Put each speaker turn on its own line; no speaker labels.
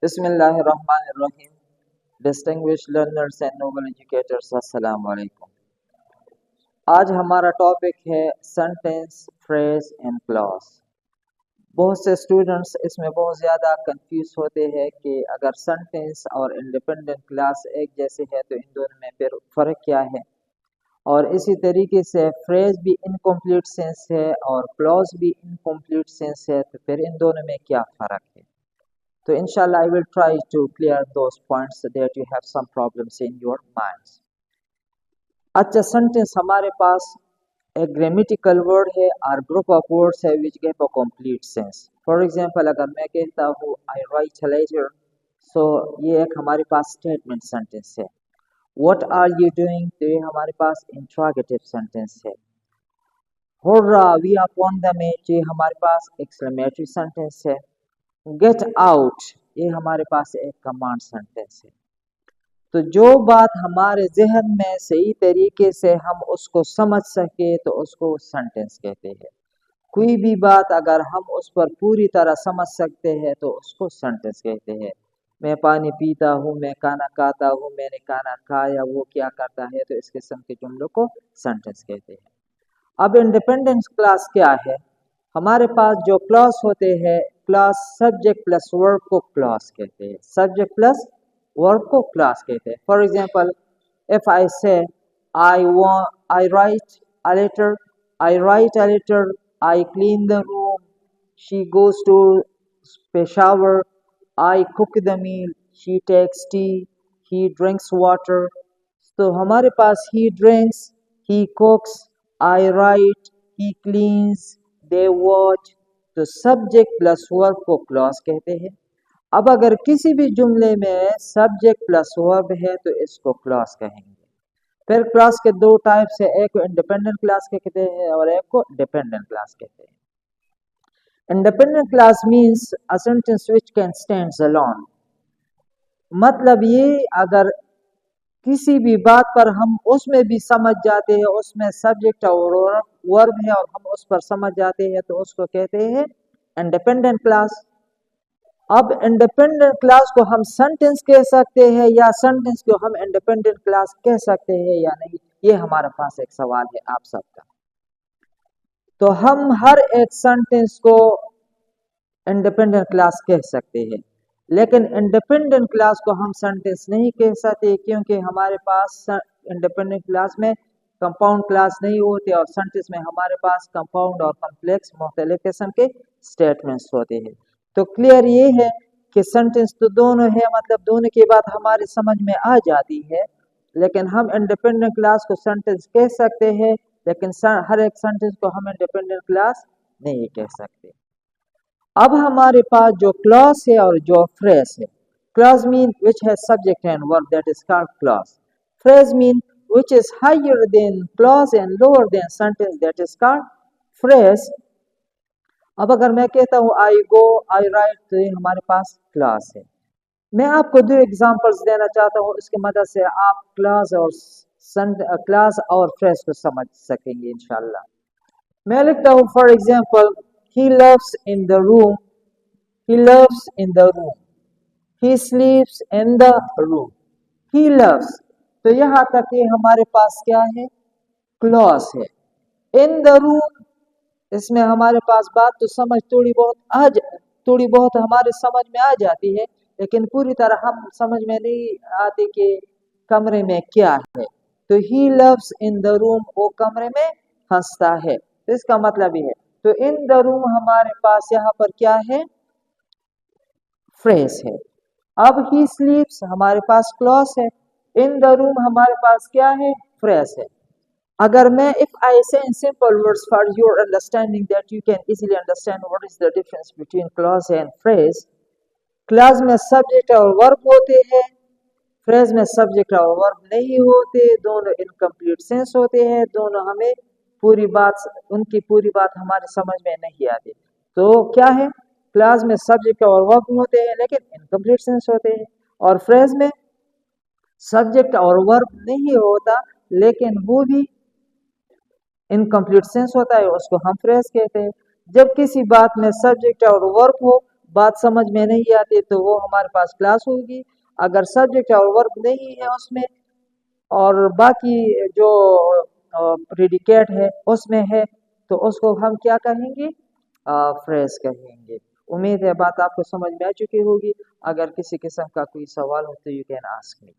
Bismillahirrahmanirrahim. Distinguished learners and noble educators, अस्सलाम वालेकुम। आज हमारा टॉपिक है सेंटेंस, फ्रेज एंड क्लॉज। बहुत से स्टूडेंट्स इसमें बहुत ज़्यादा कंफ्यूज होते हैं कि अगर सेंटेंस और इंडिपेंडेंट क्लास एक जैसे है तो इन दोनों में फिर फ़र्क क्या है, और इसी तरीके से फ्रेज भी इनकम्प्लीट सेंस है और क्लॉज भी इनकम्प्लीट सेंस है, तो फिर इन दोनों में क्या फ़र्क है। तो inshallah I will try to clear those points that you have some problems in your minds. अच्छा, सेंटेंस हमारे पास एक ग्रामेटिकल वर्ड है और ग्रुप ऑफ वर्ड्स है which give a complete sense. For example, अगर मैं कहता हूँ आई राइट लेटर, सो ये एक हमारे पास स्टेटमेंट सेंटेंस है। व्हाट आर यू डूइंग, तो ये हमारे पास इंट्रोगेटिव सेंटेंस है। Hurrah we are on the match, ये हमारे पास एक्सक्लेमेटरी सेंटेंस है। गेट आउट, ये हमारे पास एक कमांड सेंटेंस है। तो जो बात हमारे जहन में सही तरीके से हम उसको समझ सके तो उसको सेंटेंस कहते हैं। कोई भी बात अगर हम उस पर पूरी तरह समझ सकते हैं तो उसको सेंटेंस कहते हैं। मैं पानी पीता हूँ, मैं खाना खाता हूँ, मैंने खाना खाया, वो क्या करता है, तो इस किस्म के जुमलों को सेंटेंस कहते हैं। अब इंडिपेंडेंस क्लास क्या है? हमारे पास जो क्लॉज होते हैं, क्लॉज सब्जेक्ट प्लस वर्ब को क्लॉज कहते हैं। सब्जेक्ट प्लस वर्ब को क्लॉज कहते हैं। For example, if I say I write a letter, I write a letter, I clean the room, she goes to Peshawar, I cook the meal, she takes tea, he drinks water. तो हमारे पास he drinks, he cooks, I write, he cleans, they watch. तो subject plus verb को clause कहते हैं। अब अगर किसी भी जुमले में सब्जेक्ट प्लस वर्ब है तो इसको क्लॉज कहेंगे। फिर क्लॉज के दो टाइप्स है, एक को इंडिपेंडेंट क्लॉज कहते हैं और एक को डिपेंडेंट क्लॉज कहते हैं। Independent clause means a sentence which can stands alone. मतलब ये अगर किसी भी बात पर हम उसमें भी समझ जाते हैं, उसमें सब्जेक्ट और वर्ब है और हम उस पर समझ जाते हैं तो उसको कहते हैं इंडिपेंडेंट क्लास। अब इंडिपेंडेंट क्लास को हम सेंटेंस कह सकते हैं या सेंटेंस को हम इंडिपेंडेंट क्लास कह सकते हैं या नहीं, ये हमारे पास एक सवाल है आप सबका। तो हम हर एक सेंटेंस को इंडिपेंडेंट क्लास कह सकते हैं, लेकिन इंडिपेंडेंट क्लास को हम सेंटेंस नहीं कह सकते क्योंकि हमारे पास इंडिपेंडेंट क्लास में कंपाउंड क्लास नहीं होते और सेंटेंस में हमारे पास कंपाउंड और कॉम्प्लेक्स मुख्तलिफ किस्म के स्टेटमेंट्स होते हैं। तो क्लियर ये है कि सेंटेंस तो दोनों है, मतलब दोनों की बात हमारी समझ में आ जाती है, लेकिन हम इंडिपेंडेंट क्लास को सेंटेंस कह सकते हैं, लेकिन हर एक सेंटेंस को हम इंडिपेंडेंट क्लास नहीं कह सकते। अब हमारे पास जो क्लॉज है और जो फ्रेज है, clause mean which has subject and verb, that is called clause. Phrase mean which is higher than clause and lower than sentence, that is called phrase. अब अगर मैं कहता हूँ आई गो, आई राइट, तो ये हमारे पास क्लॉज है। मैं आपको दो एग्जांपल्स देना चाहता हूँ, इसकी मदद से आप क्लॉज और फ्रेज को समझ सकेंगे इंशाल्लाह। मैं लिखता हूँ for example, he loves in the room, he loves in the room, he sleeps in the room, he loves। तो यहाँ तक ये हमारे पास क्या है? क्लॉज है। in the room, इसमें हमारे पास बात तो समझ थोड़ी बहुत हमारे समझ में आ जाती है, लेकिन पूरी तरह हम समझ में नहीं आती कि कमरे में क्या है। तो he loves in the room, वो कमरे में हंसता है, तो इसका मतलब ये है। तो इन द रूम हमारे पास यहाँ पर क्या है? फ्रेज है। अब ही स्लीप्स हमारे पास क्लॉज है, इन द रूम हमारे पास क्या है? फ्रेज है। अगर मैं इफ आई से in simple words for your understanding that you can easily understand what is the difference between clause and phrase. Clause में सब्जेक्ट और वर्ब होते हैं, फ्रेज में सब्जेक्ट और वर्ब नहीं होते, दोनों इनकम्प्लीट सेंस होते हैं, दोनों हमें उनकी पूरी बात हमारे समझ में नहीं आती। तो क्या है? क्लास में सब्जेक्ट और वर्ब होते हैं लेकिन इनकम्प्लीट सेंस होते हैं, और फ्रेज में सब्जेक्ट और वर्ब नहीं होता लेकिन वो भी इनकम्प्लीट सेंस होता है, उसको हम फ्रेज कहते हैं। जब किसी बात में सब्जेक्ट और वर्ब हो बात समझ में नहीं आती तो वो हमारे पास क्लास होगी। अगर सब्जेक्ट और वर्ब नहीं है उसमें और बाकी जो प्रिडिकेट है उसमें है तो उसको हम क्या कहेंगे, फ्रेज कहेंगे। उम्मीद है बात आपको समझ में आ चुकी होगी। अगर किसी किस्म का कोई सवाल हो तो यू कैन आस्क मी।